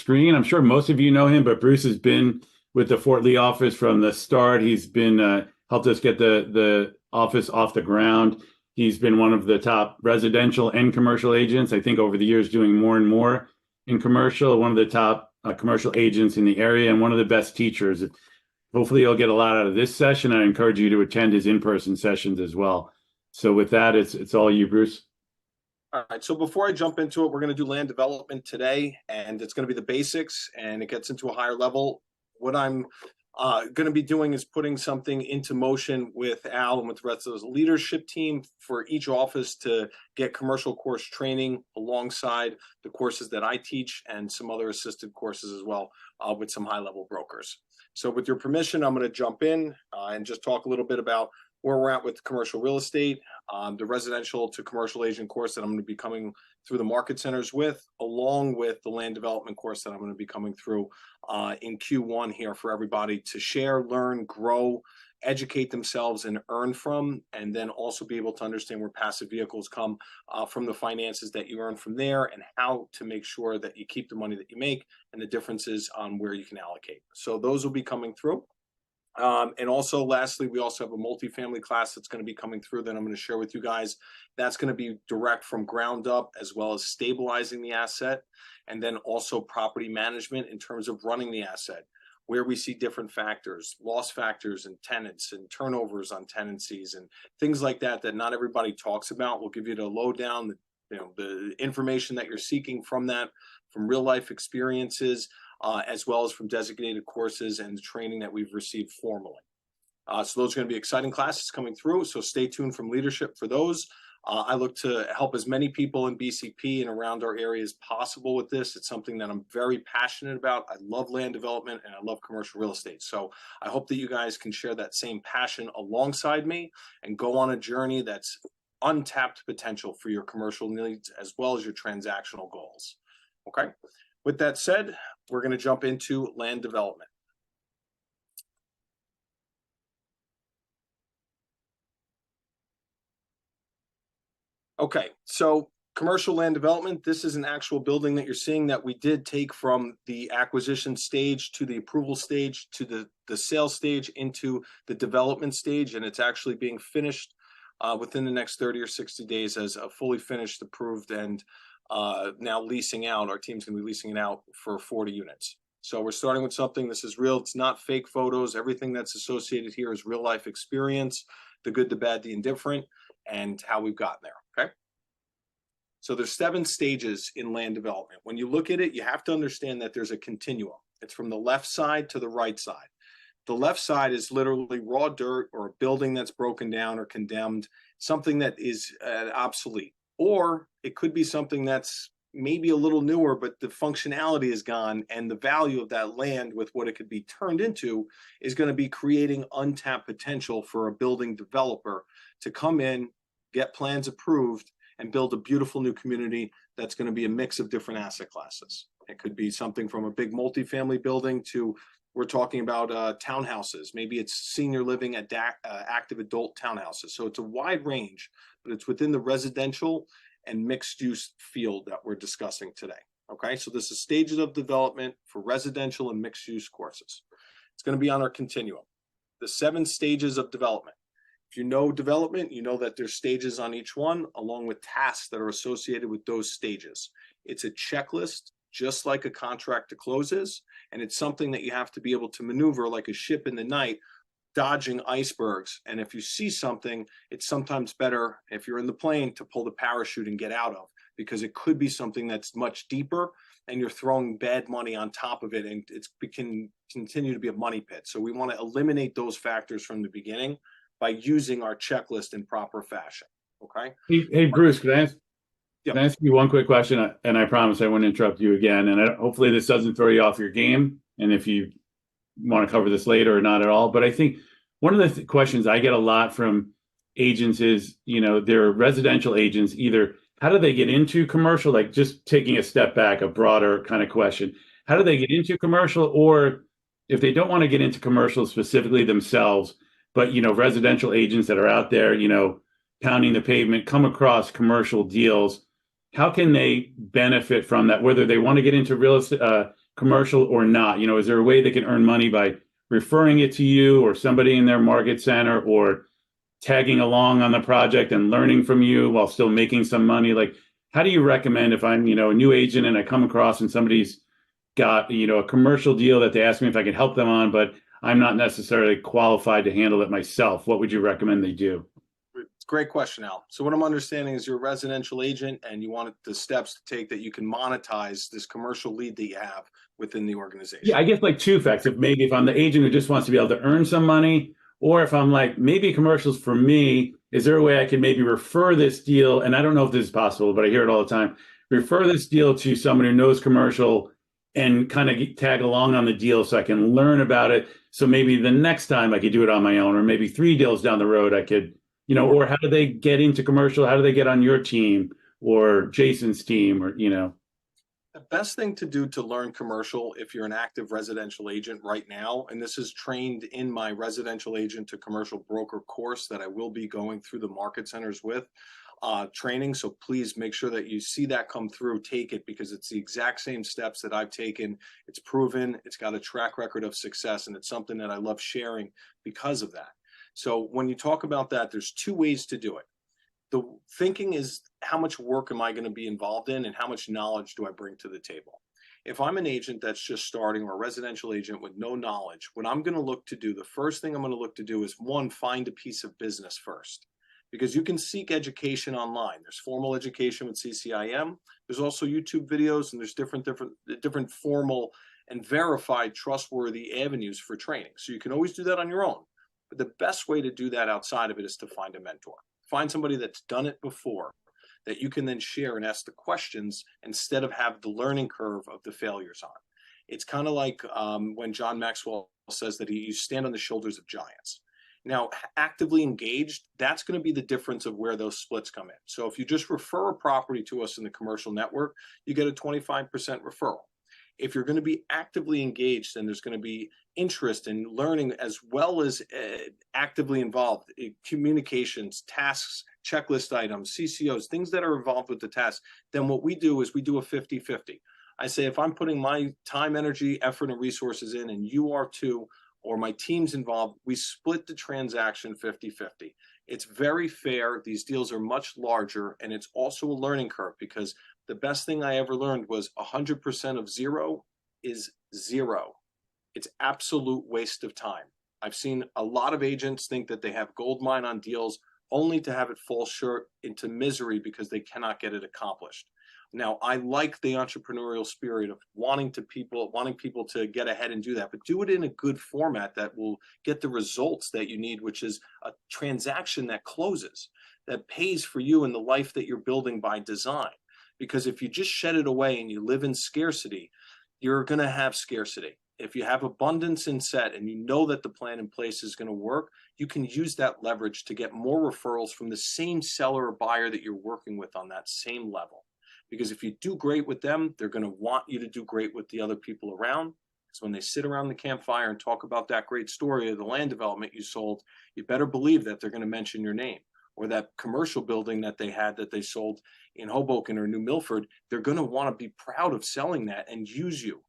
screen. I'm sure most of you know him, but Bruce has been with the Fort Lee office from the start. He's been helped us get the office off the ground. He's been one of the top residential and commercial agents, I think, over the years, doing more and more in commercial, one of the top commercial agents in the area, and one of the best teachers. Hopefully you'll get a lot out of this session. I encourage you to attend his in-person sessions as well. So with that, it's all you, Bruce. All right, so before I jump into it, we're going to do land development today, and it's going to be the basics, and it gets into a higher level. What I'm going to be doing is putting something into motion with Al and with the rest of the leadership team for each office to get commercial course training alongside the courses that I teach and some other assisted courses as well with some high-level brokers. So with your permission, I'm going to jump in and just talk a little bit about where we're at with commercial real estate, the residential to commercial agent course that I'm going to be coming through the market centers with, along with the land development course that I'm going to be coming through in Q1 here for everybody to share, learn, grow, educate themselves and earn from, and then also be able to understand where passive vehicles come from the finances that you earn from there and how to make sure that you keep the money that you make and the differences on where you can allocate. So those will be coming through. And also, lastly, we also have a multifamily class that's going to be coming through that I'm going to share with you guys. That's going to be direct from ground up, as well as stabilizing the asset, and then also property management in terms of running the asset, where we see different factors, loss factors and tenants and turnovers on tenancies and things like that that not everybody talks about. We'll give you the lowdown, the information that you're seeking from that, from real life experiences, as well as from designated courses and the training that we've received formally. So those are going to be exciting classes coming through. So stay tuned from leadership for those. I look to help as many people in BCP and around our area as possible with this. It's something that I'm very passionate about. I love land development and I love commercial real estate. So I hope that you guys can share that same passion alongside me and go on a journey that's untapped potential for your commercial needs as well as your transactional goals. Okay. With that said, we're going to jump into land development. Okay, so commercial land development, this is an actual building that you're seeing that we did take from the acquisition stage to the approval stage to the sales stage into the development stage, and it's actually being finished within the next 30 or 60 days as a fully finished, approved, and now leasing out. Our team's going to be leasing it out for 40 units. So we're starting with something. This is real. It's not fake photos. Everything that's associated here is real life experience, the good, the bad, the indifferent, and how we've gotten there. Okay. So there's 7 stages in land development. When you look at it, you have to understand that there's a continuum. It's from the left side to the right side. The left side is literally raw dirt or a building that's broken down or condemned, something that is obsolete. Or it could be something that's maybe a little newer, but the functionality is gone, and the value of that land with what it could be turned into is going to be creating untapped potential for a building developer to come in, get plans approved, and build a beautiful new community that's going to be a mix of different asset classes. It could be something from a big multifamily building to, we're talking about townhouses. Maybe it's senior living, active adult townhouses. So it's a wide range, but it's within the residential and mixed use field that we're discussing today. Okay, so this is stages of development for residential and mixed use courses. It's going to be on our continuum, the 7 stages of development. If you know development, you know that there's stages on each one, along with tasks that are associated with those stages. It's a checklist, just like a contract to close is, and it's something that you have to be able to maneuver like a ship in the night, dodging icebergs. And if you see something, it's sometimes better, if you're in the plane, to pull the parachute and get out of, because it could be something that's much deeper and you're throwing bad money on top of it, and it can continue to be a money pit. So we want to eliminate those factors from the beginning by using our checklist in proper fashion. Okay. Hey Bruce, can I Yep. ask you one quick question? And I promise I won't interrupt you again. And hopefully this doesn't throw you off your game. And if you want to cover this later or not at all, but I think one of the questions I get a lot from agents is, they're residential agents. Either how do they get into commercial? Like, just taking a step back, a broader kind of question. How do they get into commercial? Or if they don't want to get into commercial specifically themselves, but, residential agents that are out there, pounding the pavement, come across commercial deals, how can they benefit from that? Whether they want to get into real estate, commercial or not? You know, is there a way they can earn money by referring it to you or somebody in their market center, or tagging along on the project and learning from you while still making some money? Like, how do you recommend if I'm, a new agent and I come across and somebody's got, a commercial deal that they ask me if I can help them on, but I'm not necessarily qualified to handle it myself? What would you recommend they do? Great question, Al. So what I'm understanding is you're a residential agent and you want the steps to take that you can monetize this commercial lead that you have within the organization. Yeah, I guess like two facts. If I'm the agent who just wants to be able to earn some money, or if I'm like, maybe commercials for me, is there a way I can maybe refer this deal? And I don't know if this is possible, but I hear it all the time. Refer this deal to someone who knows commercial and kind of tag along on the deal so I can learn about it. So maybe the next time I could do it on my own, or maybe 3 deals down the road, I could, or how do they get into commercial? How do they get on your team or Jason's team, or? The best thing to do to learn commercial if you're an active residential agent right now, and this is trained in my residential agent to commercial broker course that I will be going through the market centers with training. So please make sure that you see that come through, take it, because it's the exact same steps that I've taken. It's proven, it's got a track record of success, and it's something that I love sharing because of that. So when you talk about that, there's 2 ways to do it. The thinking is, how much work am I going to be involved in and how much knowledge do I bring to the table? If I'm an agent that's just starting, or a residential agent with no knowledge, what I'm going to look to do, the first thing I'm going to look to do is, one, find a piece of business first. Because you can seek education online. There's formal education with CCIM. There's also YouTube videos, and there's different formal and verified trustworthy avenues for training. So you can always do that on your own. But the best way to do that outside of it is to find a mentor. Find somebody that's done it before that you can then share and ask the questions instead of have the learning curve of the failures on. It's kind of like when John Maxwell says that you stand on the shoulders of giants. Now, actively engaged, that's going to be the difference of where those splits come in. So if you just refer a property to us in the commercial network, you get a 25% referral. If you're going to be actively engaged, then there's going to be interest in learning, as well as actively involved in communications, tasks, checklist items, CCOs, things that are involved with the task. Then what we do is we do a 50-50. I say, if I'm putting my time, energy, effort, and resources in, and you are too, or my team's involved, we split the transaction 50-50. It's very fair. These deals are much larger, and it's also a learning curve, because the best thing I ever learned was 100% of zero is zero. It's absolute waste of time. I've seen a lot of agents think that they have gold mine on deals only to have it fall short into misery because they cannot get it accomplished. Now, I like the entrepreneurial spirit of wanting people to get ahead and do that, but do it in a good format that will get the results that you need, which is a transaction that closes, that pays for you in the life that you're building by design. Because if you just shed it away and you live in scarcity, you're going to have scarcity. If you have abundance in set and you know that the plan in place is going to work, you can use that leverage to get more referrals from the same seller or buyer that you're working with on that same level. Because if you do great with them, they're going to want you to do great with the other people around. Because when they sit around the campfire and talk about that great story of the land development you sold, you better believe that they're going to mention your name. Or that commercial building that they had that they sold in Hoboken or New Milford, they're going to want to be proud of selling that and use you.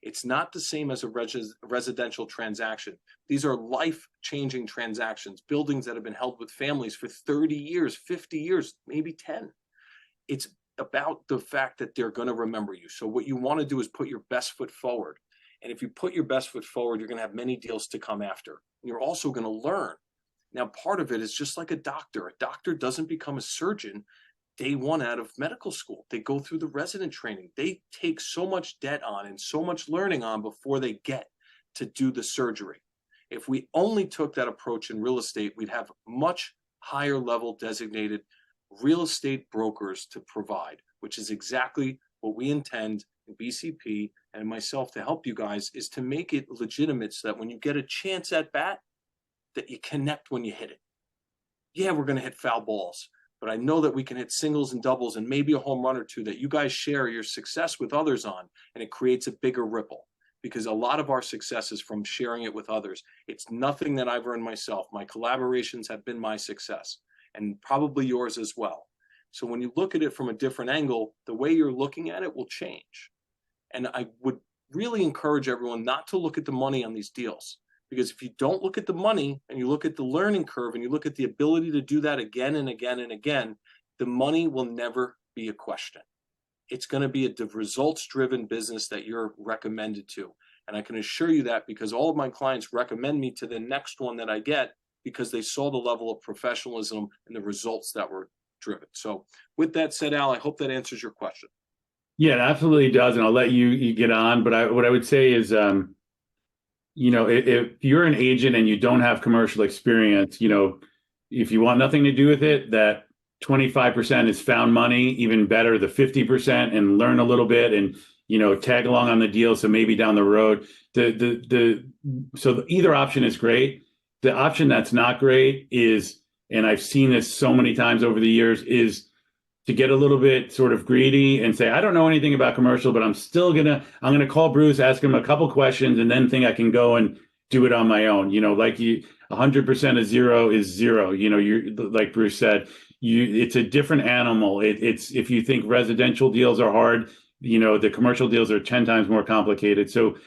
It's not the same as a residential transaction. These are life-changing transactions, buildings that have been held with families for 30 years, 50 years, maybe 10. It's about the fact that they're going to remember you. So what you want to do is put your best foot forward. And if you put your best foot forward, you're going to have many deals to come after. And you're also going to learn. Now, part of it is just like a doctor. A doctor doesn't become a surgeon day one out of medical school. They go through the resident training. They take so much debt on and so much learning on before they get to do the surgery. If we only took that approach in real estate, we'd have much higher level designated real estate brokers to provide, which is exactly what we intend in BCP and myself to help you guys, is to make it legitimate so that when you get a chance at bat, that you connect when you hit it. Yeah, we're going to hit foul balls, but I know that we can hit singles and doubles and maybe a home run or two that you guys share your success with others on, and it creates a bigger ripple, because a lot of our success is from sharing it with others. It's nothing that I've earned myself. My collaborations have been my success, and probably yours as well. So when you look at it from a different angle, the way you're looking at it will change. And I would really encourage everyone not to look at the money on these deals. Because if you don't look at the money and you look at the learning curve and you look at the ability to do that again and again and again, the money will never be a question. It's going to be a results-driven business that you're recommended to. And I can assure you that because all of my clients recommend me to the next one that I get because they saw the level of professionalism and the results that were driven. So with that said, Al, I hope that answers your question. Yeah, it absolutely does. And I'll let you get on. But what I would say is, if you're an agent and you don't have commercial experience, if you want nothing to do with it, that 25% is found money, even better, the 50% and learn a little bit and, tag along on the deal. So maybe down the road, either option is great. The option that's not great is, and I've seen this so many times over the years, is to get a little bit sort of greedy and say, I don't know anything about commercial, but I'm going to call Bruce, ask him a couple questions, and then think I can go and do it on my own. 100% of zero is zero. You're like Bruce said, it's a different animal. It's if you think residential deals are hard, the commercial deals are 10 times more complicated. So,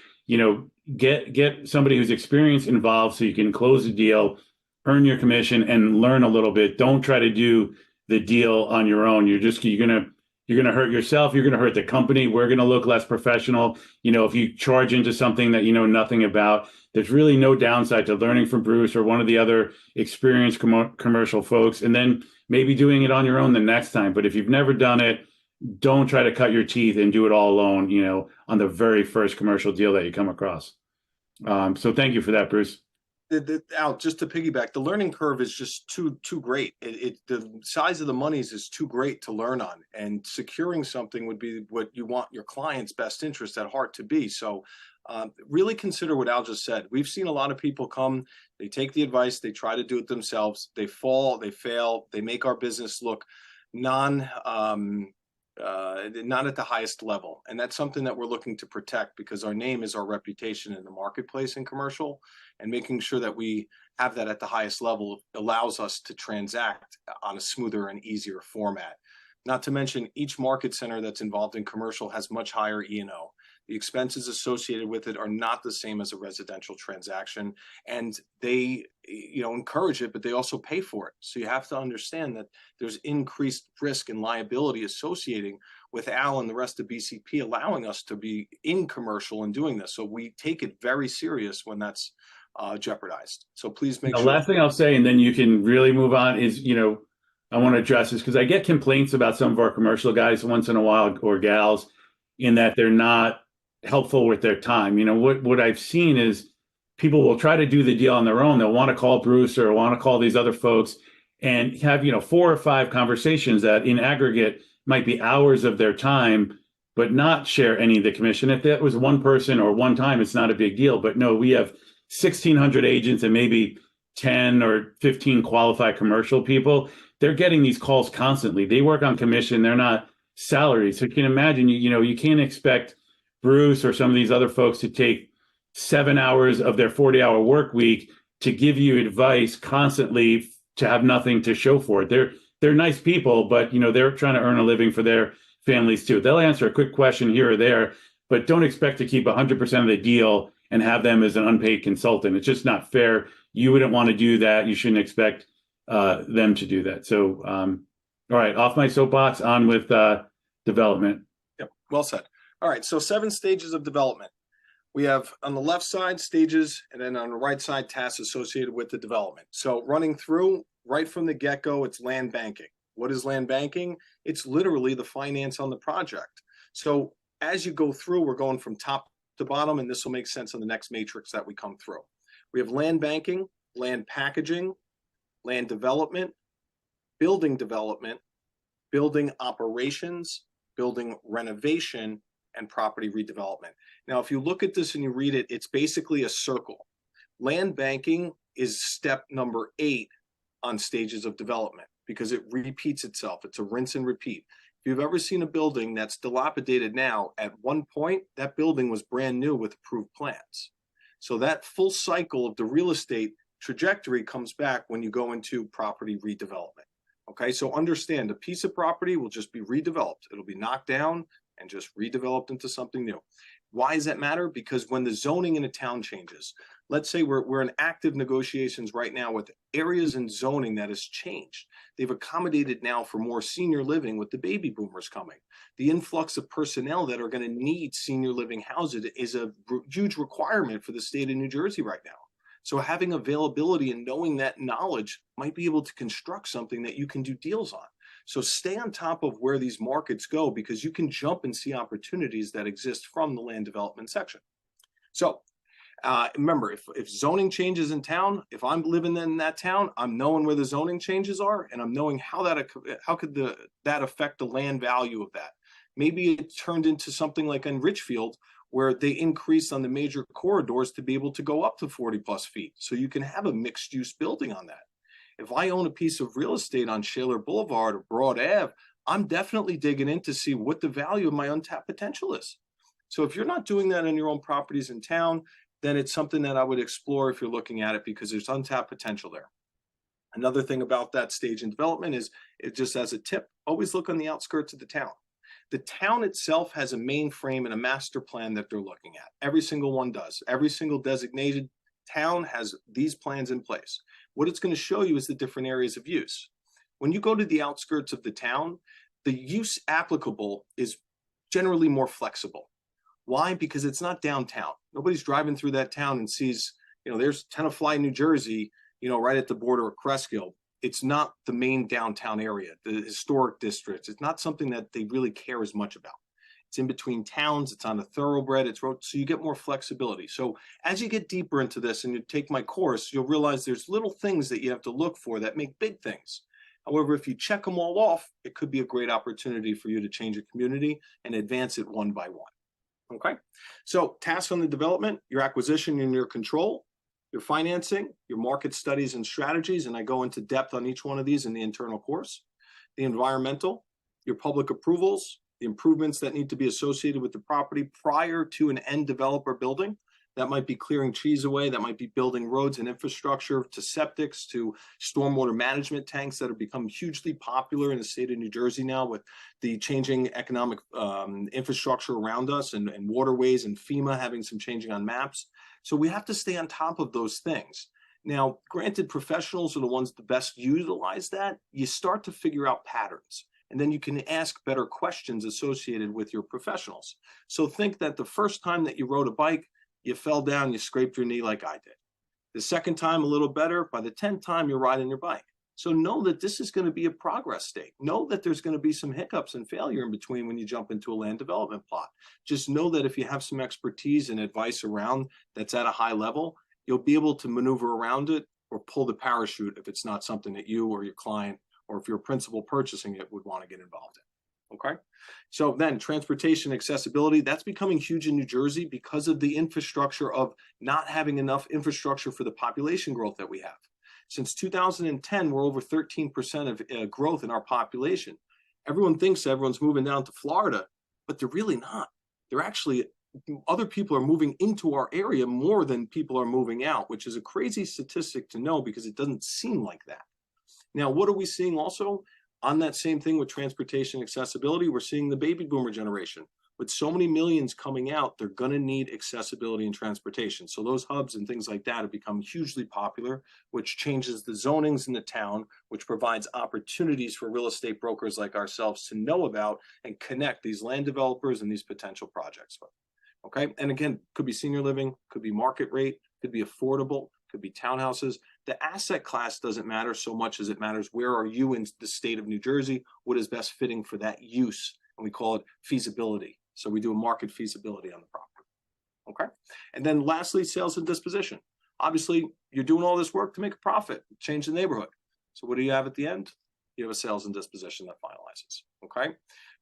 get somebody who's experienced involved so you can close the deal, earn your commission, and learn a little bit. Don't try to do the deal on your own. You're gonna hurt yourself. You're gonna hurt the company. We're gonna look less professional. If you charge into something that you know nothing about, there's really no downside to learning from Bruce or one of the other experienced commercial folks, and then maybe doing it on your own the next time. But if you've never done it, don't try to cut your teeth and do it all alone. On the very first commercial deal that you come across. So thank you for that, Bruce. Al, just to piggyback, the learning curve is just too great. The size of the monies is too great to learn on, and securing something would be what you want your client's best interest at heart to be. So really consider what Al just said. We've seen a lot of people come, they take the advice, they try to do it themselves, they fall, they fail, they make our business look not at the highest level. And that's something that we're looking to protect because our name is our reputation in the marketplace in commercial, and making sure that we have that at the highest level allows us to transact on a smoother and easier format. Not to mention each market center that's involved in commercial has much higher E&O. The expenses associated with it are not the same as a residential transaction, and they encourage it, but they also pay for it. So you have to understand that there's increased risk and liability associating with Al and the rest of BCP allowing us to be in commercial and doing this. So we take it very serious when that's jeopardized. So please make The sure. last thing I'll say, and then you can really move on, is, I want to address this because I get complaints about some of our commercial guys once in a while, or gals, in that they're not helpful with their time. What I've seen is people will try to do the deal on their own. They'll want to call Bruce or want to call these other folks and have, 4 or 5 conversations that in aggregate might be hours of their time, but not share any of the commission. If that was one person or one time, it's not a big deal. But no, we have 1,600 agents and maybe 10 or 15 qualified commercial people. They're getting these calls constantly. They work on commission. They're not salaried. So you can imagine, you can't expect Bruce or some of these other folks to take 7 hours of their 40-hour work week to give you advice constantly to have nothing to show for it. They're nice people, but they're trying to earn a living for their families too. They'll answer a quick question here or there, but don't expect to keep 100% of the deal and have them as an unpaid consultant. It's just not fair. You wouldn't want to do that. You shouldn't expect them to do that. So, all right, off my soapbox, on with development. Yep, well said. All right, so 7 stages of development. We have on the left side stages, and then on the right side tasks associated with the development. So running through right from the get-go, it's land banking. What is land banking? It's literally the finance on the project. So as you go through, we're going from top to bottom, and this will make sense in the next matrix that we come through. We have land banking, land packaging, land development, building operations, building renovation, and property redevelopment. Now, if you look at this and you read it, it's basically a circle. Land banking is step number 8 on stages of development because it repeats itself. It's a rinse and repeat. If you've ever seen a building that's dilapidated now, at one point, that building was brand new with approved plans. So that full cycle of the real estate trajectory comes back when you go into property redevelopment. Okay, so understand a piece of property will just be redeveloped. It'll be knocked down and just redeveloped into something new. Why does that matter? Because when the zoning in a town changes, let's say we're in active negotiations right now with areas in zoning that has changed. They've accommodated now for more senior living with the baby boomers coming. The influx of personnel that are going to need senior living houses is a huge requirement for the state of New Jersey right now. So having availability and knowing that knowledge might be able to construct something that you can do deals on. So stay on top of where these markets go, because you can jump and see opportunities that exist from the land development section. So remember, if zoning changes in town, if I'm living in that town, I'm knowing where the zoning changes are, and I'm knowing how could that affect the land value of that. Maybe it turned into something like in Richfield, where they increased on the major corridors to be able to go up to 40 plus feet. So you can have a mixed use building on that. If I own a piece of real estate on Shaler Boulevard or Broad Ave, I'm definitely digging in to see what the value of my untapped potential is. So if you're not doing that on your own properties in town, then it's something that I would explore if you're looking at it, because there's untapped potential there. Another thing about that stage in development is, it just as a tip, always look on the outskirts of the town. The town itself has a mainframe and a master plan that they're looking at. Every single one does. Every single designated town has these plans in place. What it's going to show you is the different areas of use. When you go to the outskirts of the town, the use applicable is generally more flexible. Why? Because it's not downtown. Nobody's driving through that town and sees, there's Tenafly, New Jersey, right at the border of Cresskill. It's not the main downtown area, the historic districts. It's not something that they really care as much about. It's in between towns. It's on a thoroughbred. It's road, so you get more flexibility. So as you get deeper into this and you take my course, you'll realize there's little things that you have to look for that make big things. However, if you check them all off, it could be a great opportunity for you to change your community and advance it one by one. Okay, so tasks on the development, your acquisition and your control, your financing, your market studies and strategies, and I go into depth on each one of these in the internal course. The environmental, your public approvals, the improvements that need to be associated with the property prior to an end developer building. That might be clearing trees away, that might be building roads and infrastructure, to septics, to stormwater management tanks that have become hugely popular in the state of New Jersey now with the changing economic infrastructure around us, and waterways, and FEMA having some changing on maps. So we have to stay on top of those things. Now, granted, professionals are the ones that best utilize that. You start to figure out patterns, and then you can ask better questions associated with your professionals. So think that the first time that you rode a bike, you fell down, you scraped your knee like I did. The second time, a little better. By the 10th time, you're riding your bike. So know that this is going to be a progress state. Know that there's going to be some hiccups and failure in between when you jump into a land development plot. Just know that if you have some expertise and advice around that's at a high level, you'll be able to maneuver around it or pull the parachute if it's not something that you or your client, or if you're a principal purchasing it, would want to get involved in. Okay, so then transportation accessibility, that's becoming huge in New Jersey because of the infrastructure of not having enough infrastructure for the population growth that we have. Since 2010, we're over 13% of growth in our population. Everyone thinks everyone's moving down to Florida, but they're really not. They're actually, other people are moving into our area more than people are moving out, which is a crazy statistic to know because it doesn't seem like that. Now, what are we seeing also? On that same thing with transportation accessibility, we're seeing the baby boomer generation. With so many millions coming out, they're going to need accessibility and transportation. So those hubs and things like that have become hugely popular, which changes the zonings in the town, which provides opportunities for real estate brokers like ourselves to know about and connect these land developers and these potential projects with. Okay, and again, could be senior living, could be market rate, could be affordable, could be townhouses. The asset class doesn't matter so much as it matters where are you in the state of New Jersey, what is best fitting for that use, and we call it feasibility. So we do a market feasibility on the property. Okay, and then lastly, sales and disposition. Obviously, you're doing all this work to make a profit, change the neighborhood. So what do you have at the end? You have a sales and disposition that finalizes. Okay,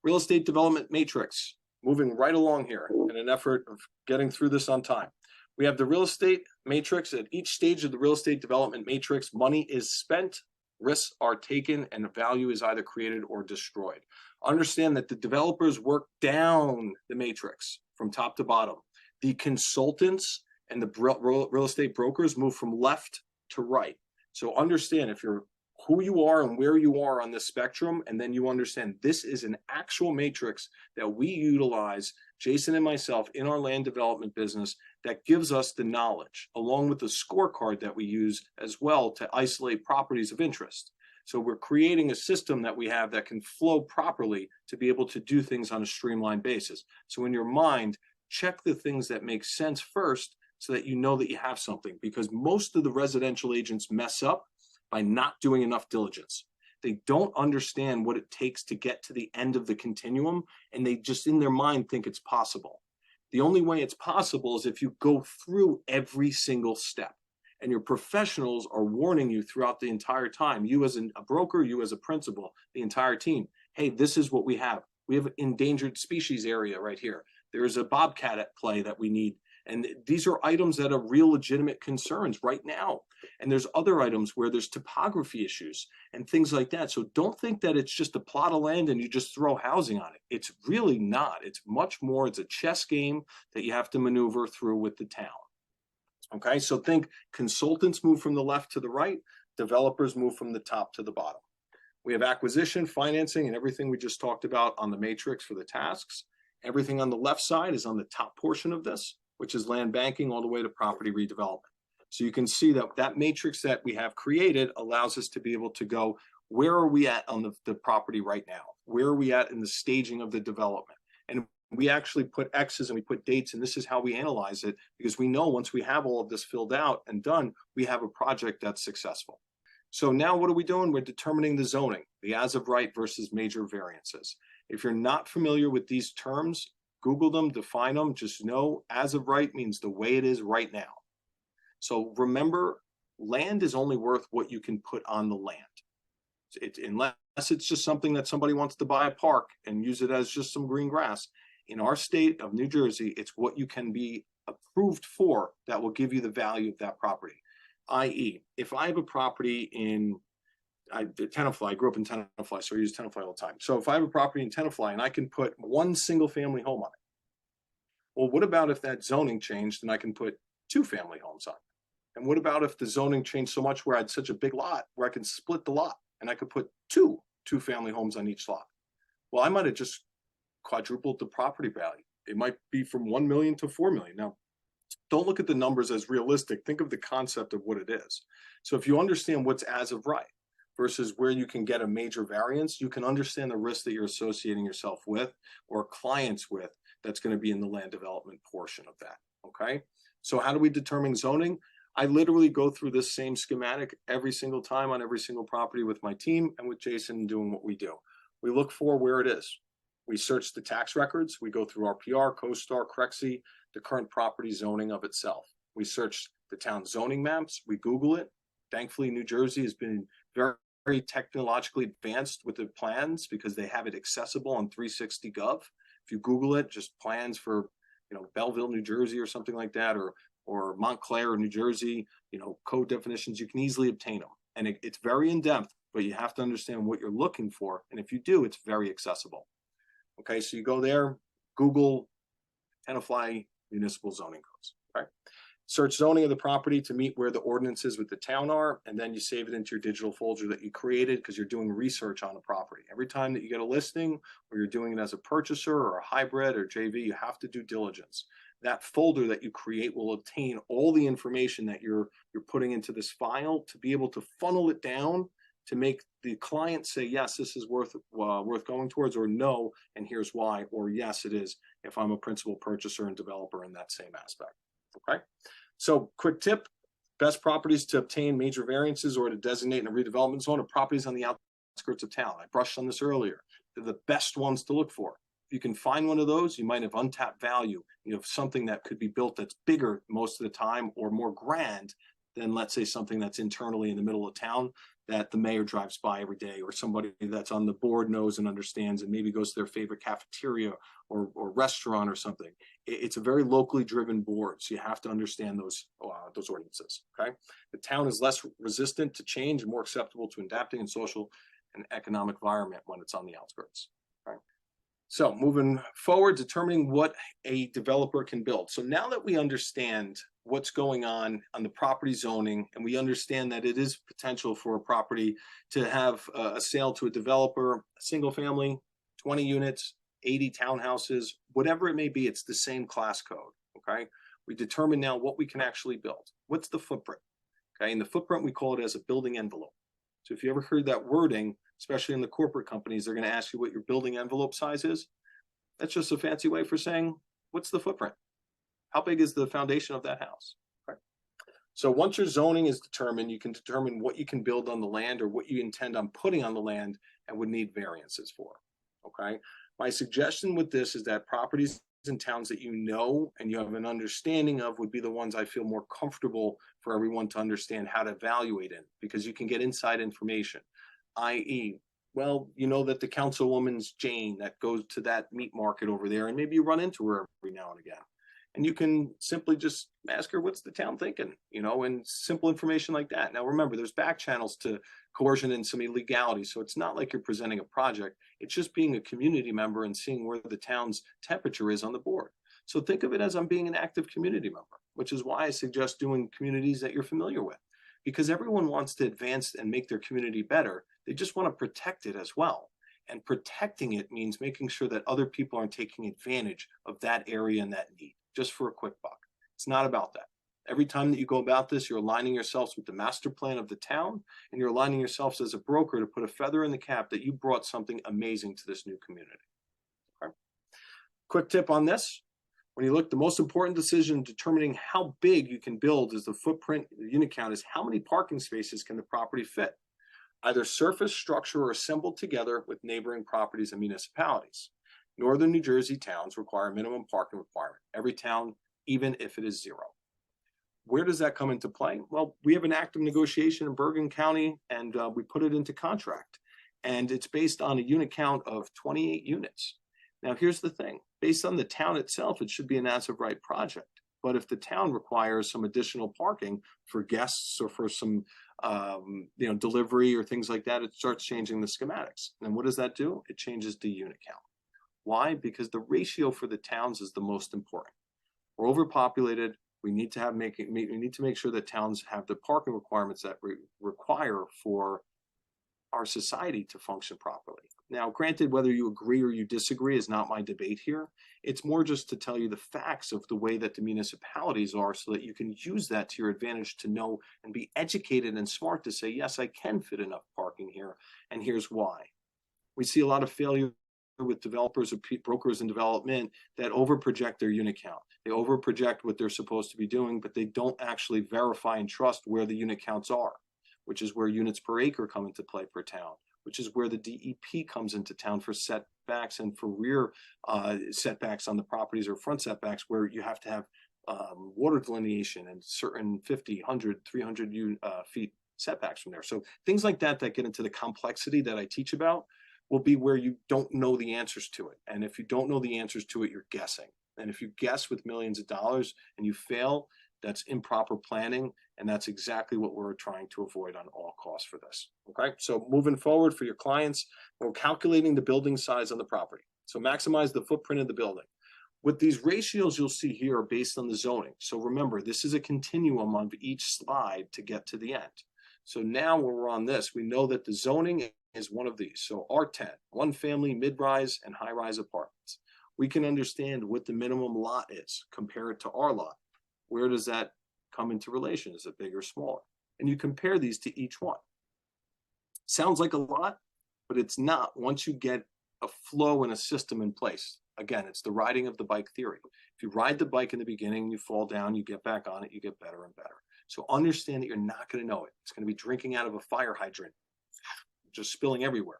real estate development matrix. Moving right along here in an effort of getting through this on time. We have the real estate matrix. At each stage of the real estate development matrix, money is spent, risks are taken, and value is either created or destroyed. Understand that the developers work down the matrix from top to bottom. The consultants and the real estate brokers move from left to right. So understand, if you're who you are and where you are on the spectrum, and then you understand this is an actual matrix that we utilize, Jason and myself, in our land development business, that gives us the knowledge, along with the scorecard that we use as well to isolate properties of interest. So we're creating a system that we have that can flow properly to be able to do things on a streamlined basis. So in your mind, check the things that make sense first so that you know that you have something, because most of the residential agents mess up by not doing enough diligence. They don't understand what it takes to get to the end of the continuum, and they just in their mind think it's possible. The only way it's possible is if you go through every single step, and your professionals are warning you throughout the entire time, you as a broker, you as a principal, the entire team, hey, this is what we have. We have an endangered species area right here. There's a bobcat at play that we need. And these are items that are real legitimate concerns right now. And there's other items where there's topography issues and things like that. So don't think that it's just a plot of land and you just throw housing on it. It's really not. It's much more. It's a chess game that you have to maneuver through with the town. Okay, so think consultants move from the left to the right, developers move from the top to the bottom. We have acquisition, financing, and everything we just talked about on the matrix for the tasks. Everything on the left side is on the top portion of this, which is land banking all the way to property redevelopment. So you can see that that matrix that we have created allows us to be able to go, where are we at on the property right now? Where are we at in the staging of the development? And we actually put X's and we put dates, and this is how we analyze it, because we know once we have all of this filled out and done, we have a project that's successful. So now what are we doing? We're determining the zoning, the as of right versus major variances. If you're not familiar with these terms, Google them, define them, just know as of right means the way it is right now. So remember, land is only worth what you can put on the land. Unless it's just something that somebody wants to buy a park and use it as just some green grass. In our state of New Jersey, it's what you can be approved for that will give you the value of that property. I.e., if I have a property in Tenafly, I grew up in Tenafly, so I use Tenafly all the time. So if I have a property in Tenafly and I can put one single family home on it, well, what about if that zoning changed and I can put 2 family homes on it? And what about if the zoning changed so much where I had such a big lot where I can split the lot and I could put two family homes on each lot? Well, I might have just quadrupled the property value. It might be from 1 million to 4 million. Now, don't look at the numbers as realistic. Think of the concept of what it is. So if you understand what's as of right versus where you can get a major variance, you can understand the risk that you're associating yourself with or clients with that's going to be in the land development portion of that. Okay. So how do we determine zoning? I literally go through this same schematic every single time on every single property with my team and with Jason doing what we do. We look for where it is. We search the tax records. We go through RPR, CoStar, Crexi, the current property zoning of itself. We search the town zoning maps. We Google it. Thankfully, New Jersey has been very technologically advanced with the plans because they have it accessible on 360 Gov. If you Google it, just plans for, Belleville, New Jersey or something like that, or Montclair, New Jersey, code definitions, you can easily obtain them. And it's very in-depth, but you have to understand what you're looking for. And if you do, it's very accessible. Okay, so you go there, Google Tenafly municipal zoning codes. Okay, search zoning of the property to meet where the ordinances with the town are, and then you save it into your digital folder that you created because you're doing research on the property. Every time that you get a listing or you're doing it as a purchaser or a hybrid or JV, you have to do diligence. That folder that you create will obtain all the information that you're putting into this file to be able to funnel it down to make the client say, yes, this is worth going towards, or no, and here's why, or yes, it is if I'm a principal purchaser and developer in that same aspect. Okay, so quick tip, best properties to obtain major variances or to designate in a redevelopment zone are properties on the outskirts of town. I brushed on this earlier. They're the best ones to look for. If you can find one of those, you might have untapped value. You have something that could be built that's bigger most of the time or more grand than, let's say, something that's internally in the middle of town that the mayor drives by every day, or somebody that's on the board knows and understands and maybe goes to their favorite cafeteria or restaurant or something. It's a very locally driven board, so you have to understand those ordinances. Okay, the town is less resistant to change and more acceptable to adapting in social and economic environment when it's on the outskirts. Okay? So moving forward, determining what a developer can build. So now that we understand what's going on the property zoning, and we understand that it is potential for a property to have a sale to a developer, a single family, 20 units, 80 townhouses, whatever it may be, it's the same class code, okay? We determine now what we can actually build. What's the footprint? Okay, and the footprint, we call it as a building envelope. So if you ever heard that wording, especially in the corporate companies, they're going to ask you what your building envelope size is. That's just a fancy way for saying, what's the footprint? How big is the foundation of that house? Okay. So once your zoning is determined, you can determine what you can build on the land or what you intend on putting on the land and would need variances for. Okay. My suggestion with this is that properties in towns that you know and you have an understanding of would be the ones I feel more comfortable for everyone to understand how to evaluate in, because you can get inside information, i.e., well, you know that the councilwoman's Jane that goes to that meat market over there, and maybe you run into her every now and again. And you can simply just ask her, what's the town thinking? You know, and simple information like that. Now, remember, there's back channels to coercion and some illegality. So it's not like you're presenting a project. It's just being a community member and seeing where the town's temperature is on the board. So think of it as I'm being an active community member, which is why I suggest doing communities that you're familiar with, because everyone wants to advance and make their community better. They just want to protect it as well. And protecting it means making sure that other people aren't taking advantage of that area and that need just for a quick buck. It's not about that. Every time that you go about this, you're aligning yourselves with the master plan of the town, and you're aligning yourselves as a broker to put a feather in the cap that you brought something amazing to this new community. Okay. Quick tip on this. When you look, the most important decision in determining how big you can build is the footprint, the unit count, is how many parking spaces can the property fit, either surface, structure, or assembled together with neighboring properties and municipalities. Northern New Jersey towns require a minimum parking requirement. Every town, even if it is 0. Where does that come into play? Well, we have an active negotiation in Bergen County, and we put it into contract. And it's based on a unit count of 28 units. Now, here's the thing. Based on the town itself, it should be an as-of-right project. But if the town requires some additional parking for guests or for some delivery or things like that, it starts changing the schematics. And what does that do? It changes the unit count. Why? Because the ratio for the towns is the most important. We're overpopulated. We need to make sure that towns have the parking requirements that we require for our society to function properly. Now, granted, whether you agree or you disagree is not my debate here. It's more just to tell you the facts of the way that the municipalities are so that you can use that to your advantage to know and be educated and smart to say, yes, I can fit enough parking here, and here's why. We see a lot of failure with developers or brokers in development that overproject their unit count. They overproject what they're supposed to be doing, but they don't actually verify and trust where the unit counts are, which is where units per acre come into play per town, which is where the DEP comes into town for setbacks and for rear setbacks on the properties or front setbacks, where you have to have water delineation and certain 50, 100, 300 feet setbacks from there. So things like that that get into the complexity that I teach about will be where you don't know the answers to it. And if you don't know the answers to it, you're guessing. And if you guess with millions of dollars and you fail, that's improper planning. And that's exactly what we're trying to avoid on all costs for this. Okay, so moving forward for your clients, we're calculating the building size on the property. So maximize the footprint of the building. With these ratios you'll see here are based on the zoning. So remember, this is a continuum of each slide to get to the end. So now when we're on this, we know that the zoning is one of these. So R10, one family, mid-rise, and high-rise apartments. We can understand what the minimum lot is, compare it to our lot. Where does that come into relation? Is it big or smaller? And you compare these to each one. Sounds like a lot, but it's not once you get a flow and a system in place. Again, it's the riding of the bike theory. If you ride the bike in the beginning, you fall down, you get back on it, you get better and better. So understand that you're not going to know it. It's going to be drinking out of a fire hydrant, just spilling everywhere.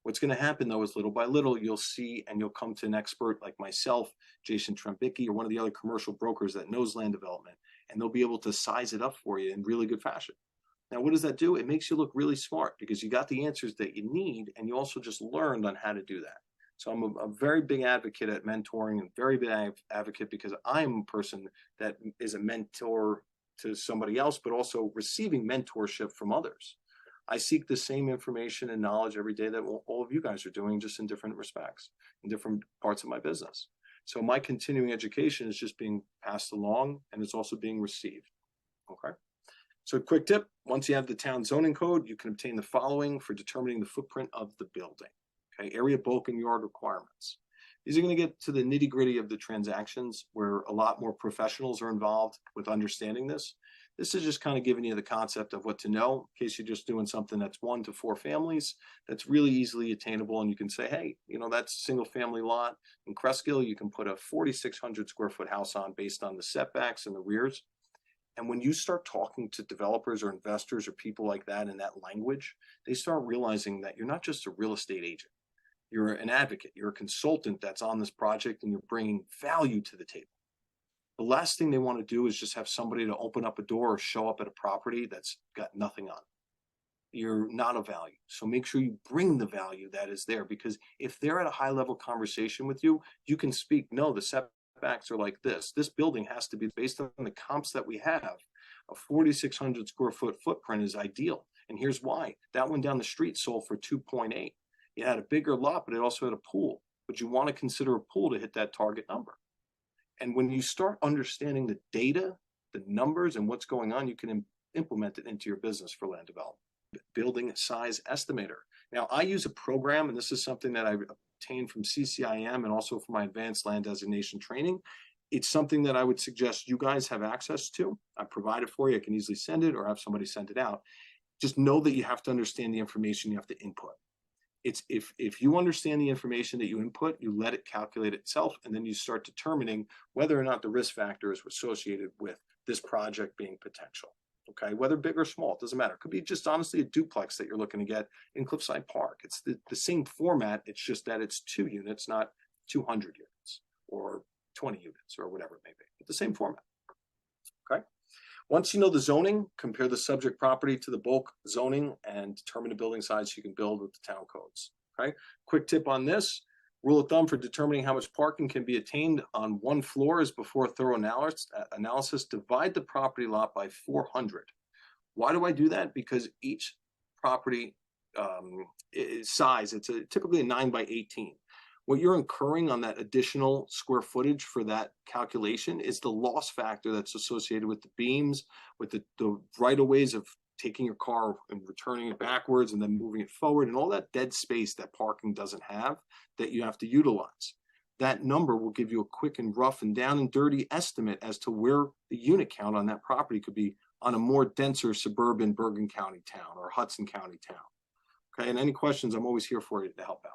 What's going to happen, though, is little by little, you'll see and you'll come to an expert like myself, Jason Trembicki, or one of the other commercial brokers that knows land development, and they'll be able to size it up for you in really good fashion. Now, what does that do? It makes you look really smart because you got the answers that you need, and you also just learned on how to do that. So I'm a very big advocate at mentoring, and very big advocate because I'm a person that is a mentor to somebody else, but also receiving mentorship from others. I seek the same information and knowledge every day that all of you guys are doing, just in different respects, in different parts of my business. So my continuing education is just being passed along, and it's also being received. Okay. So quick tip, once you have the town zoning code, you can obtain the following for determining the footprint of the building. Okay, area, bulk, and yard requirements. These are going to get to the nitty gritty of the transactions where a lot more professionals are involved with understanding this. This is just kind of giving you the concept of what to know in case you're just doing something that's 1 to 4 families that's really easily attainable. And you can say, hey, you know, that's a single family lot in Cresskill. You can put a 4,600 square foot house on based on the setbacks and the rears. And when you start talking to developers or investors or people like that in that language, they start realizing that you're not just a real estate agent. You're an advocate. You're a consultant that's on this project, and you're bringing value to the table. The last thing they want to do is just have somebody to open up a door or show up at a property that's got nothing on it. You're not of value. So make sure you bring the value that is there, because if they're at a high level conversation with you, you can speak, no, the setbacks are like this. This building has to be based on the comps that we have. A 4,600 square foot footprint is ideal. And here's why. That one down the street sold for 2.8. It had a bigger lot, but it also had a pool. But you want to consider a pool to hit that target number. And when you start understanding the data, the numbers, and what's going on, you can implement it into your business for land development. Building size estimator. Now, I use a program, and this is something that I obtained from CCIM and also from my advanced land designation training. It's something that I would suggest you guys have access to. I provide it for you. I can easily send it or have somebody send it out. Just know that you have to understand the information you have to input. It's if you understand the information that you input, you let it calculate itself, and then you start determining whether or not the risk factor is associated with this project being potential. Okay, whether big or small, it doesn't matter. It could be just honestly a duplex that you're looking to get in Cliffside Park. It's the same format. It's just that it's 2 units, not 200 units or 20 units or whatever it may be. But the same format. Okay. Once you know the zoning, compare the subject property to the bulk zoning and determine the building size you can build with the town codes. Okay. Quick tip on this. Rule of thumb for determining how much parking can be attained on one floor is before thorough analysis, divide the property lot by 400. Why do I do that? Because each property size, it's typically a 9 by 18. What you're incurring on that additional square footage for that calculation is the loss factor that's associated with the beams, with the right-of-ways of taking your car and returning it backwards and then moving it forward, and all that dead space that parking doesn't have that you have to utilize. That number will give you a quick and rough and down and dirty estimate as to where the unit count on that property could be on a more denser suburban Bergen County town or Hudson County town. Okay, and any questions, I'm always here for you to help out.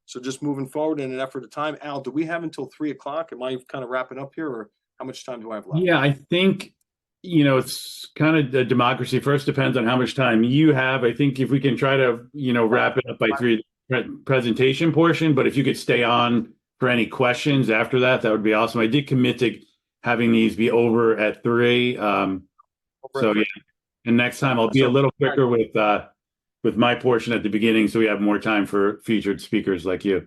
So just moving forward in an effort of time. Al, do we have until 3 o'clock? Am I kind of wrapping up here, or how much time do I have left? Yeah, I think, it's kind of the democracy. First depends on how much time you have. I think if we can try to, wrap it up by 3, presentation portion, but if you could stay on for any questions after that, that would be awesome. I did commit to having these be over at 3. So yeah, and next time I'll be a little quicker with my portion at the beginning, so we have more time for featured speakers like you.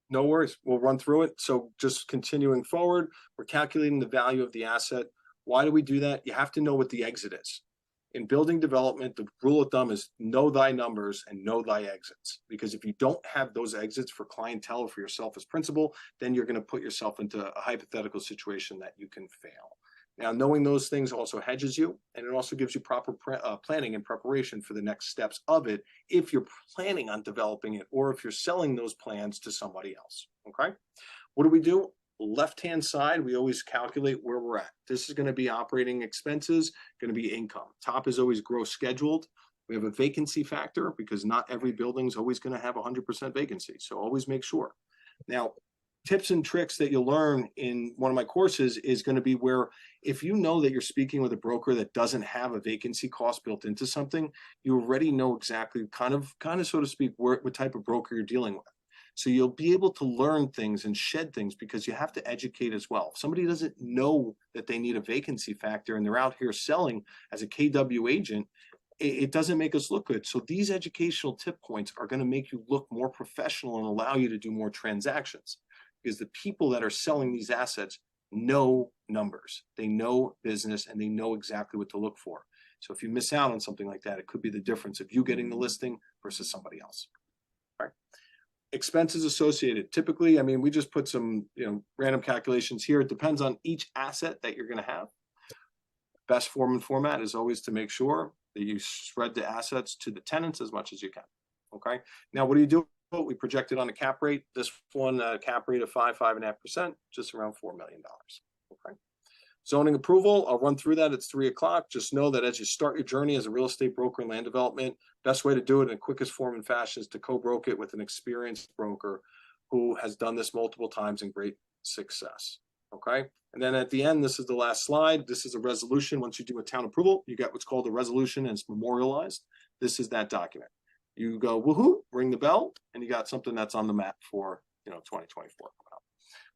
No worries. We'll run through it. So just continuing forward, we're calculating the value of the asset. Why do we do that? You have to know what the exit is. In building development, the rule of thumb is know thy numbers and know thy exits. Because if you don't have those exits for clientele or for yourself as principal, then you're going to put yourself into a hypothetical situation that you can fail. Now, knowing those things also hedges you, and it also gives you proper planning and preparation for the next steps of it if you're planning on developing it or if you're selling those plans to somebody else. Okay. What do? Left-hand side, we always calculate where we're at. This is going to be operating expenses, going to be income. Top is always gross scheduled. We have a vacancy factor because not every building is always going to have 100% vacancy. So always make sure. Now, tips and tricks that you'll learn in one of my courses is going to be where if you know that you're speaking with a broker that doesn't have a vacancy cost built into something, you already know exactly kind of so to speak, what type of broker you're dealing with. So you'll be able to learn things and shed things because you have to educate as well. If somebody doesn't know that they need a vacancy factor and they're out here selling as a KW agent, it doesn't make us look good. So these educational tip points are going to make you look more professional and allow you to do more transactions. Because the people that are selling these assets know numbers, they know business, and they know exactly what to look for. So if you miss out on something like that, it could be the difference of you getting the listing versus somebody else. All right. Expenses associated. Typically, I mean, we just put some, random calculations here. It depends on each asset that you're going to have. Best form and format is always to make sure that you spread the assets to the tenants as much as you can. Okay. Now, what do you do? We projected on a cap rate. This one, cap rate of 5.5%, just around $4 million. Okay. Zoning approval, I'll run through that. It's 3 o'clock. Just know that as you start your journey as a real estate broker in land development, best way to do it in the quickest form and fashion is to co-broke it with an experienced broker who has done this multiple times in great success. Okay. And then at the end, this is the last slide. This is a resolution. Once you do a town approval, you get what's called a resolution, and it's memorialized. This is that document. You go, woohoo, ring the bell, and you got something that's on the map for, 2024.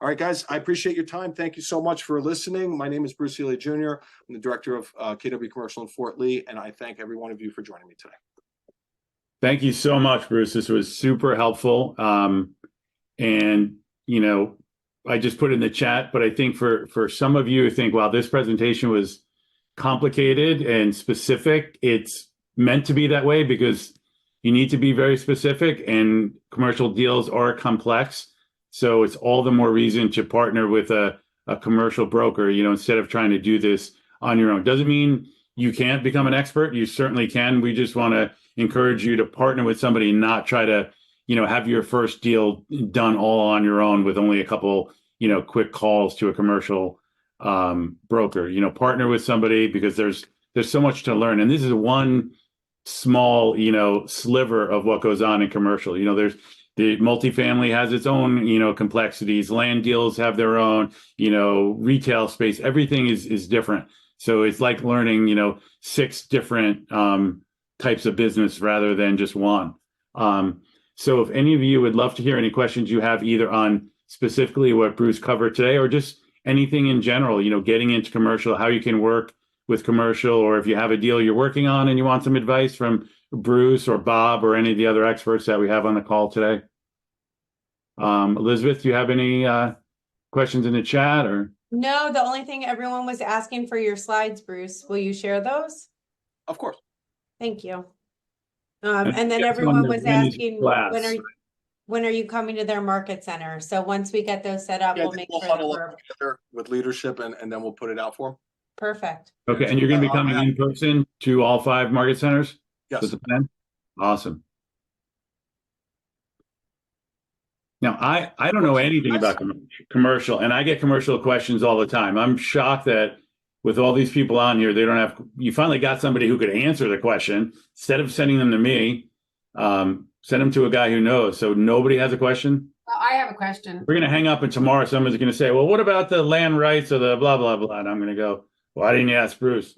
All right, guys, I appreciate your time. Thank you so much for listening. My name is Bruce Ely Jr. I'm the director of KW Commercial in Fort Lee, and I thank every one of you for joining me today. Thank you so much, Bruce. This was super helpful. And, I just put in the chat, but I think for some of you who think, wow, this presentation was complicated and specific, it's meant to be that way because you need to be very specific, and commercial deals are complex. So it's all the more reason to partner with a commercial broker, instead of trying to do this on your own. Doesn't mean you can't become an expert. You certainly can. We just want to encourage you to partner with somebody and not try to, have your first deal done all on your own with only a couple, quick calls to a commercial broker. Partner with somebody because there's so much to learn. And this is one small, sliver of what goes on in commercial. There's the multifamily has its own, complexities. Land deals have their own, retail space. Everything is different. So it's like learning, 6 different types of business rather than just one. So if any of you would love to hear any questions you have either on specifically what Bruce covered today or just anything in general, getting into commercial, how you can work with commercial, or if you have a deal you're working on and you want some advice from Bruce or Bob or any of the other experts that we have on the call today. Elizabeth, do you have any questions in the chat or? No, the only thing everyone was asking for your slides, Bruce. Will you share those? Of course. Thank you. And then everyone was asking when are you coming to their market center? So once we get those set up, Yeah, we'll make we'll sure huddle that up we're together with leadership and then we'll put it out for them. perfect. Okay, and you're going to be coming in person to all 5 market centers? Yes. That's the plan? Awesome. Now, I don't know anything about commercial, and I get commercial questions all the time. I'm shocked that with all these people on here, you finally got somebody who could answer the question. Instead of sending them to me, send them to a guy who knows. So nobody has a question? Well, I have a question. We're going to hang up, and tomorrow someone's going to say, well, what about the land rights or the blah, blah, blah? And I'm going to go, why didn't you ask Bruce?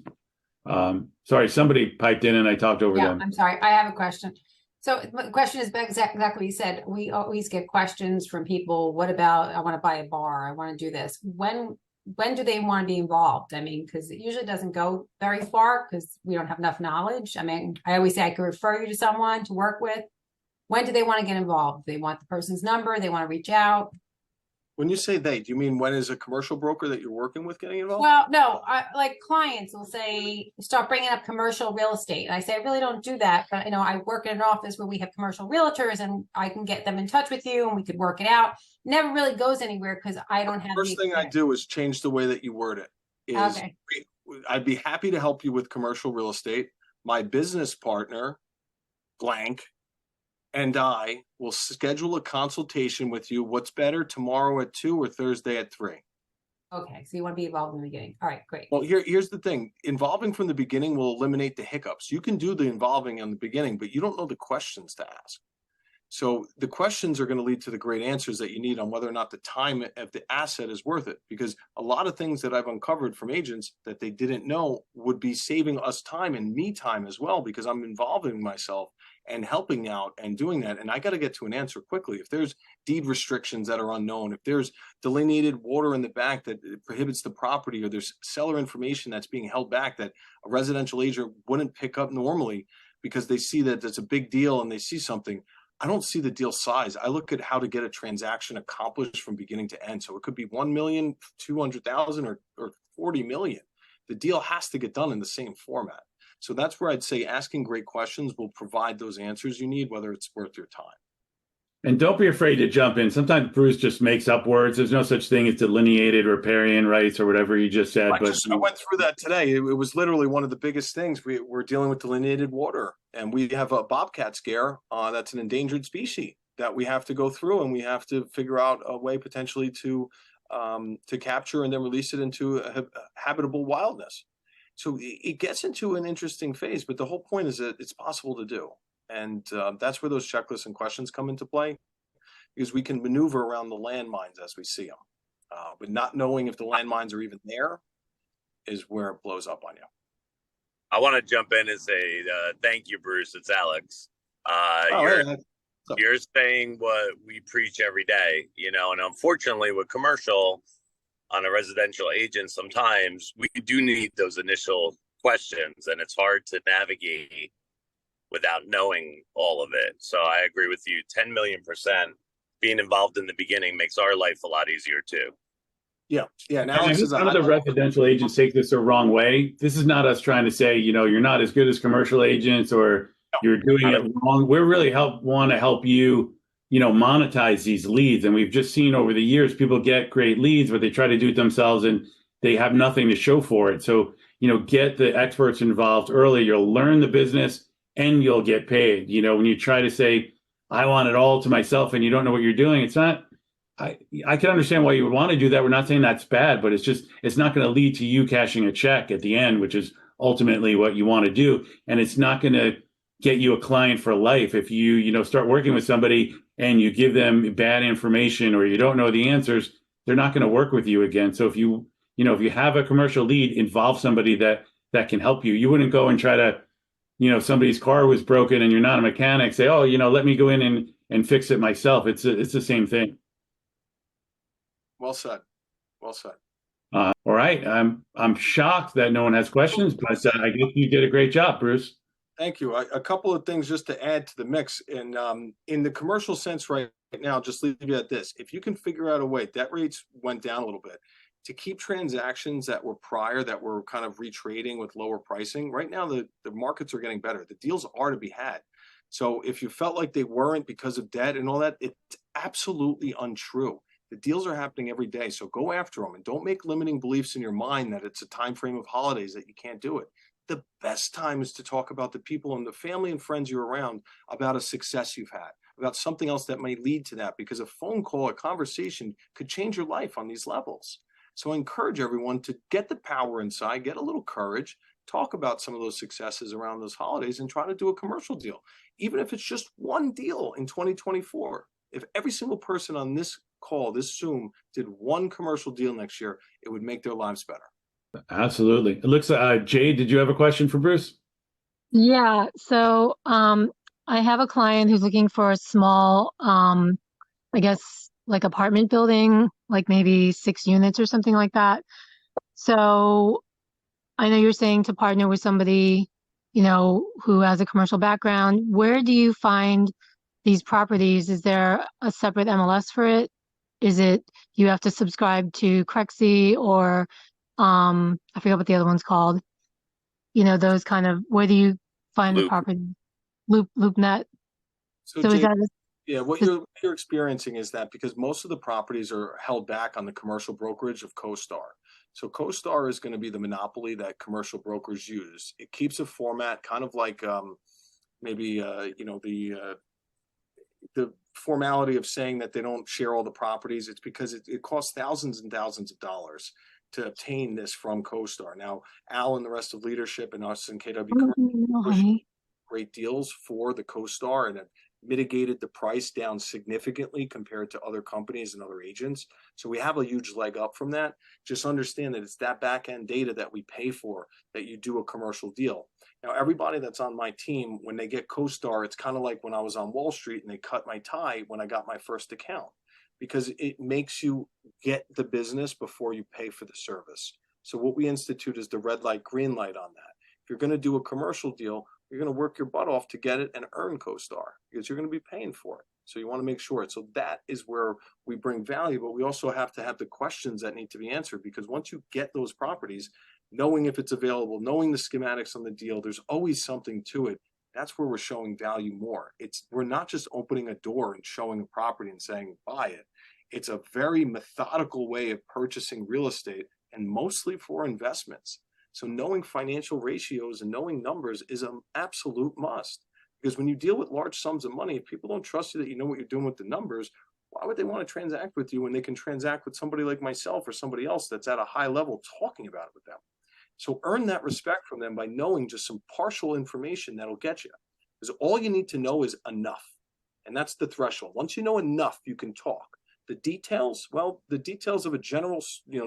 Sorry, somebody piped in and I talked over them. I'm sorry. I have a question. So the question is exactly what you said. We always get questions from people. What about, I want to buy a bar. I want to do this. When do they want to be involved? I mean, because it usually doesn't go very far because we don't have enough knowledge. I mean, I always say I could refer you to someone to work with. When do they want to get involved? They want the person's number. They want to reach out. When you say they, do you mean when is a commercial broker that you're working with getting involved? Well, no, like clients will say, start bringing up commercial real estate. And I say, I really don't do that. But, I work in an office where we have commercial realtors and I can get them in touch with you and we could work it out. Never really goes anywhere because I don't have First thing I do is change the way that you word it. Okay. I'd be happy to help you with commercial real estate. My business partner, blank, and I will schedule a consultation with you. What's better, tomorrow at 2 or Thursday at 3? Okay, so you want to be involved in the beginning. All right, great. Well, here's the thing. Involving from the beginning will eliminate the hiccups. You can do the involving in the beginning, but you don't know the questions to ask. So the questions are going to lead to the great answers that you need on whether or not the time of the asset is worth it. Because a lot of things that I've uncovered from agents that they didn't know would be saving us time and me time as well, because I'm involving myself and helping out and doing that. And I got to get to an answer quickly. If there's deed restrictions that are unknown, if there's delineated water in the back that prohibits the property, or there's seller information that's being held back that a residential agent wouldn't pick up normally because they see that it's a big deal and they see something. I don't see the deal size. I look at how to get a transaction accomplished from beginning to end. So it could be 1,200,000 or 40 million. The deal has to get done in the same format. So that's where I'd say asking great questions will provide those answers you need, whether it's worth your time. And don't be afraid to jump in. Sometimes Bruce just makes up words. There's no such thing as delineated riparian rights or whatever you just said. I went through that today. It was literally one of the biggest things. We're dealing with delineated water, and we have a bobcat scare that's an endangered species that we have to go through, and we have to figure out a way potentially to capture and then release it into a habitable wildness. So it gets into an interesting phase, but the whole point is that it's possible to do. And that's where those checklists and questions come into play, because we can maneuver around the landmines as we see them. But not knowing if the landmines are even there is where it blows up on you. I want to jump in and say thank you, Bruce. It's Alex. You're saying what we preach every day, you know, and unfortunately with commercial on a residential agent, sometimes we do need those initial questions, and it's hard to navigate without knowing all of it. So I agree with you 10,000,000%. Being involved in the beginning makes our life a lot easier too. Yeah. And Alex is some of the residential agents take this the wrong way. This is not us trying to say, you know, you're not as good as commercial agents or you're doing it wrong. We're really want to help you, you know, monetize these leads. And we've just seen over the years, people get great leads, but they try to do it themselves and they have nothing to show for it. So, you know, get the experts involved early. You'll learn the business and you'll get paid. You know, when you try to say, I want it all to myself and you don't know what you're doing, it's not, I can understand why you would want to do that. We're not saying that's bad, but it's not going to lead to you cashing a check at the end, which is ultimately what you want to do. And it's not going to get you a client for life. If you start working with somebody and you give them bad information or you don't know the answers, they're not going to work with you again. So if you have a commercial lead, involve somebody that can help you. You wouldn't go and try to, somebody's car was broken and you're not a mechanic, say, oh, let me go in and fix it myself. It's the same thing. Well said. Well said. All right. I'm shocked that no one has questions, but I guess you did a great job, Bruce. Thank you. A couple of things just to add to the mix. And in the commercial sense right now, just leave you at this. If you can figure out a way, debt rates went down a little bit, to keep transactions that were prior, that were kind of retrading with lower pricing. Right now, the markets are getting better. The deals are to be had. So if you felt like they weren't because of debt and all that, it's absolutely untrue. The deals are happening every day. So go after them and don't make limiting beliefs in your mind that it's a time frame of holidays that you can't do it. The best time is to talk about the people and the family and friends you're around about a success you've had, about something else that might lead to that, because a phone call, a conversation could change your life on these levels. So I encourage everyone to get the power inside, get a little courage, talk about some of those successes around those holidays and try to do a commercial deal. Even if it's just one deal in 2024, if every single person on this call, this Zoom, did one commercial deal next year, it would make their lives better. Absolutely. It looks like Jade, did you have a question for Bruce? Yeah. So I have a client who's looking for a small, I guess like apartment building, like maybe 6 units or something like that. So I know you're saying to partner with somebody, who has a commercial background. Where do you find these properties? Is there a separate MLS for it? Is it you have to subscribe to Crexy or I forget what the other one's called. Those kind of, where do you find the property? LoopNet. So is Jake, that what you're experiencing is that because most of the properties are held back on the commercial brokerage of CoStar. So CoStar is going to be the monopoly that commercial brokers use. It keeps a format kind of like the formality of saying that they don't share all the properties. It's because it costs thousands and thousands of dollars to obtain this from CoStar. Now, Al and the rest of leadership and us and KW great deals for the CoStar and have mitigated the price down significantly compared to other companies and other agents. So we have a huge leg up from that. Just understand that it's that back end data that we pay for that you do a commercial deal. Now, everybody that's on my team, when they get CoStar, it's kind of like when I was on Wall Street and they cut my tie when I got my first account, because it makes you get the business before you pay for the service. So what we institute is the red light, green light on that. If you're going to do a commercial deal, you're going to work your butt off to get it and earn CoStar because you're going to be paying for it. So you want to make sure it. So that is where we bring value, but we also have to have the questions that need to be answered, because once you get those properties, knowing if it's available, knowing the schematics on the deal. There's always something to it. That's where we're showing value more. We're not just opening a door and showing a property and saying, buy it. It's a very methodical way of purchasing real estate, and mostly for investments. So knowing financial ratios and knowing numbers is an absolute must. Because when you deal with large sums of money, if people don't trust you that you know what you're doing with the numbers, why would they want to transact with you when they can transact with somebody like myself or somebody else that's at a high level talking about it with them? So earn that respect from them by knowing just some partial information that'll get you. Because all you need to know is enough. And that's the threshold. Once you know enough, you can talk. The details, well, the details of a general,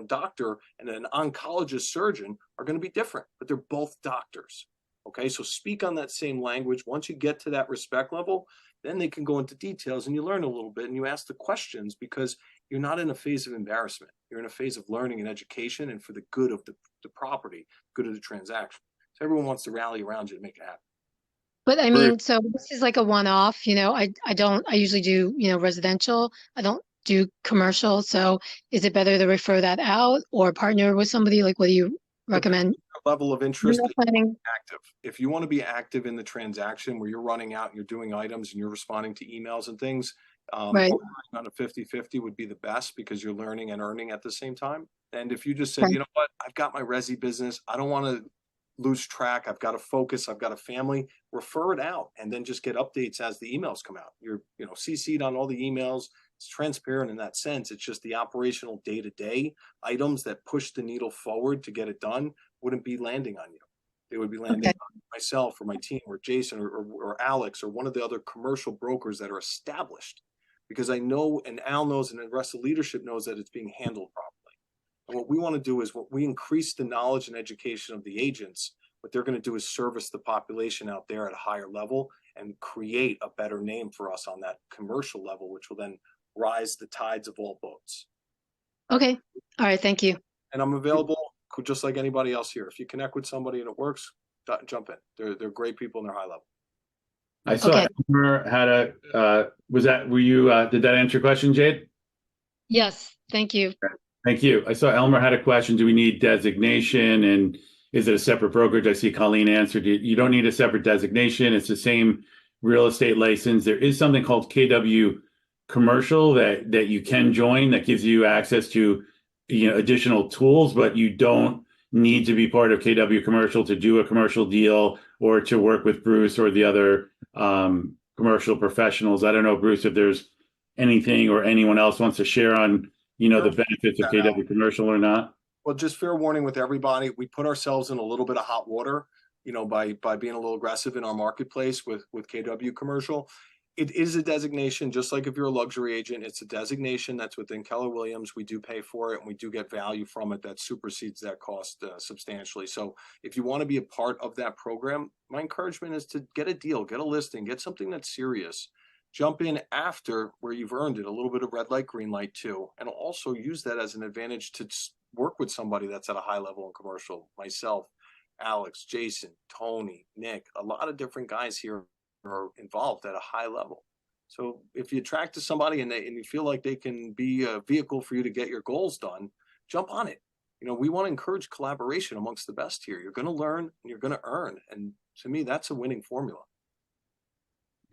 doctor and an oncologist surgeon are going to be different, but they're both doctors. Okay, so speak on that same language. Once you get to that respect level, then they can go into details and you learn a little bit and you ask the questions, because you're not in a phase of embarrassment. You're in a phase of learning and education, and for the good of the property, good of the transaction. So everyone wants to rally around you to make it happen. But I mean, so this is like a one-off, I usually do, residential. I don't do commercial. So is it better to refer that out or partner with somebody? Like, what do you recommend? Level of interest. Planning. Active. If you want to be active in the transaction where you're running out and you're doing items and you're responding to emails and things, right. on a 50-50 would be the best, because you're learning and earning at the same time. And if you just said, Right. you know what, I've got my resi business, I don't want to lose track, I've got to focus, I've got a family, refer it out and then just get updates as the emails come out. You're, CC'd on all the emails. It's transparent in that sense. It's just the operational day-to-day items that push the needle forward to get it done wouldn't be landing on you. They would be landing on myself or my team or Jason or Alex or one of the other commercial brokers that are established, because I know, and Al knows, and the rest of the leadership knows, that it's being handled properly. And what we want to do is, what we increase the knowledge and education of the agents, what they're going to do is service the population out there at a higher level and create a better name for us on that commercial level, which will then rise the tides of all boats. Okay. All right. Thank you. And I'm available just like anybody else here. If you connect with somebody and it works, jump in. They're great people and they're high level. I saw Elmer had did that answer your question, Jade? Yes. Thank you. Thank you. I saw Elmer had a question. Do we need designation, and is it a separate brokerage? I see Colleen answered. You don't need a separate designation. It's the same real estate license. There is something called KW Commercial that you can join that gives you access to additional tools, but you don't need to be part of KW Commercial to do a commercial deal or to work with Bruce or the other commercial professionals. I don't know, Bruce, if there's anything or anyone else wants to share on the benefits of KW Commercial or not. Well, just fair warning with everybody, we put ourselves in a little bit of hot water, by being a little aggressive in our marketplace with KW Commercial. It is a designation, just like if you're a luxury agent, it's a designation that's within Keller Williams. We do pay for it and we do get value from it that supersedes that cost substantially. So if you want to be a part of that program, my encouragement is to get a deal, get a listing, get something that's serious. Jump in after where you've earned it, a little bit of red light, green light too. And also use that as an advantage to work with somebody that's at a high level in commercial. Myself, Alex, Jason, Tony, Nick, a lot of different guys here are involved at a high level. So if you attract to somebody and you feel like they can be a vehicle for you to get your goals done, jump on it. We want to encourage collaboration amongst the best here. You're going to learn and you're going to earn. And to me, that's a winning formula.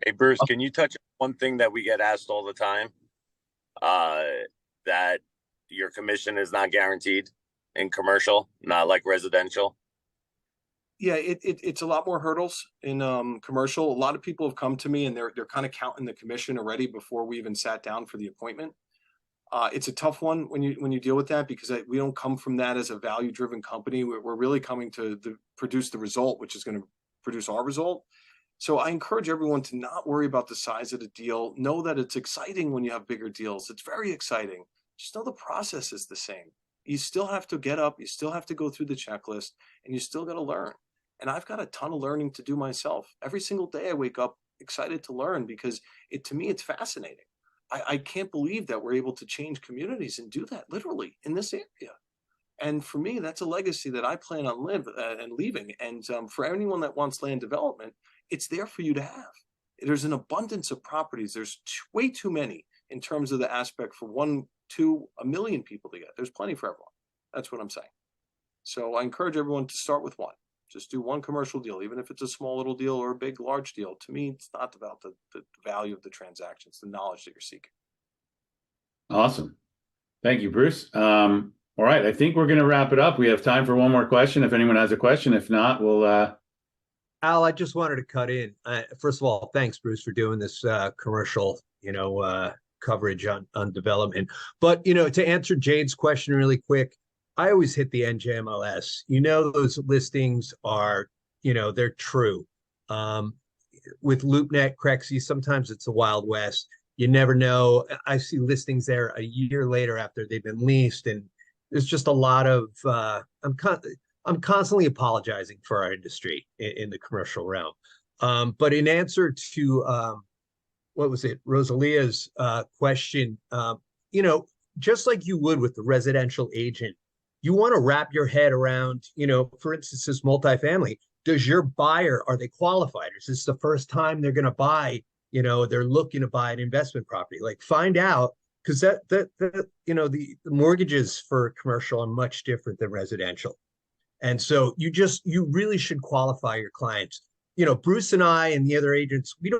Hey, Bruce, can you touch on one thing that we get asked all the time? That your commission is not guaranteed in commercial, not like residential. Yeah, it's a lot more hurdles in commercial. A lot of people have come to me and they're kind of counting the commission already before we even sat down for the appointment. It's a tough one when you deal with that, because we don't come from that as a value-driven company. We're really coming to produce the result, which is going to produce our result. So I encourage everyone to not worry about the size of the deal. Know that it's exciting when you have bigger deals. It's very exciting. Just know the process is the same. You still have to get up. You still have to go through the checklist, and you still got to learn. And I've got a ton of learning to do myself. Every single day I wake up excited to learn, because to me, it's fascinating. I can't believe that we're able to change communities and do that literally in this area. And for me, that's a legacy that I plan on leaving. And for anyone that wants land development, it's there for you to have. There's an abundance of properties. There's way too many in terms of the aspect for 1, 2, 1 million people to get. There's plenty for everyone. That's what I'm saying. So I encourage everyone to start with one. Just do one commercial deal, even if it's a small little deal or a big, large deal. To me, it's not about the value of the transaction. It's the knowledge that you're seeking. Awesome. Thank you, Bruce. All right. I think we're going to wrap it up. We have time for one more question. If anyone has a question, if not, we'll, Al, I just wanted to cut in. First of all, thanks, Bruce, for doing this commercial, coverage on development. But, to answer Jade's question really quick, I always hit the NJMLS. Those listings are, they're true. With LoopNet, Crexy, sometimes it's the Wild West. You never know. I see listings there a year later after they've been leased, and there's just a lot of I'm constantly apologizing for our industry in the commercial realm. But in answer to what was it, Rosalia's question, just like you would with the residential agent, you want to wrap your head around, for instance, this multifamily. Does your buyer, are they qualified? Is this the first time they're going to buy? They're looking to buy an investment property. Like, find out, because the mortgages for commercial are much different than residential. And so you really should qualify your clients. Bruce and I and the other agents, we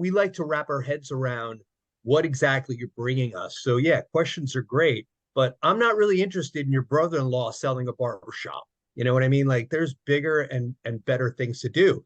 like to wrap our heads around what exactly you're bringing us. So yeah, questions are great, but I'm not really interested in your brother-in-law selling a barbershop. You know what I mean? Like, there's bigger and better things to do.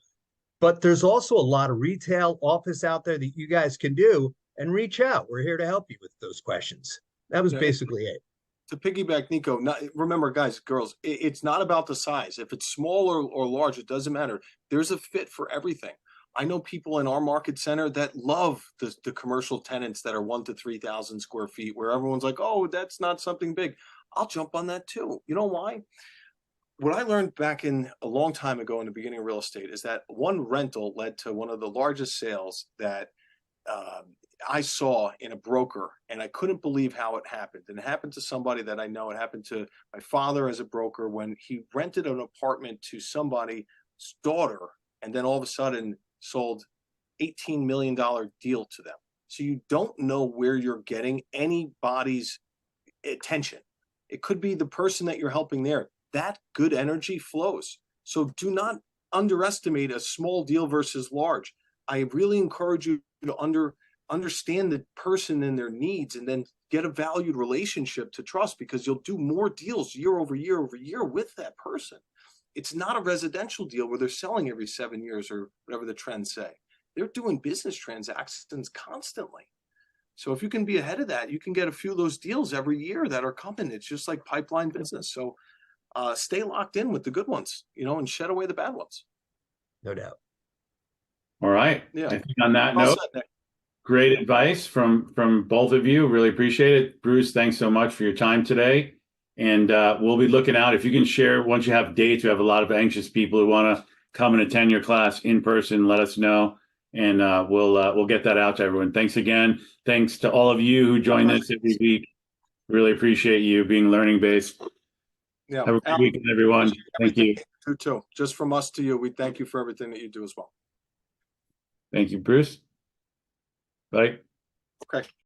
But there's also a lot of retail office out there that you guys can do, and reach out. We're here to help you with those questions. That was basically it. To piggyback Nico, remember, guys, girls, it's not about the size. If it's small or large, it doesn't matter. There's a fit for everything. I know people in our market center that love the commercial tenants that are 1,000 to 3,000 square feet, where everyone's like, oh, that's not something big. I'll jump on that too. You know why? What I learned back in a long time ago in the beginning of real estate is that one rental led to one of the largest sales that I saw in a broker, and I couldn't believe how it happened. And it happened to somebody that I know. It happened to my father as a broker when he rented an apartment to somebody's daughter, and then all of a sudden sold $18 million deal to them. So you don't know where you're getting anybody's attention. It could be the person that you're helping there. That good energy flows. So do not underestimate a small deal versus large. I really encourage you to understand the person and their needs, and then get a valued relationship to trust, because you'll do more deals year over year over year with that person. It's not a residential deal where they're selling every 7 years or whatever the trends say. They're doing business transactions constantly. So if you can be ahead of that, you can get a few of those deals every year that are coming. It's just like pipeline business. So stay locked in with the good ones, and shed away the bad ones. No doubt. all right. Yeah. I think on that Well note, said, Nick. great advice from both of you. Really appreciate it. Bruce, thanks so much for your time today. And we'll be looking out. If you can share, once you have dates, we have a lot of anxious people who want to come and attend your class in person. Let us know, and we'll get that out to everyone. Thanks again. Thanks to all of you who join us every week. Really appreciate you being learning based. Yeah. Have a good weekend, everyone. Thank you. You too. Just from us to you, we thank you for everything that you do as well. Thank you, Bruce. Bye. Okay.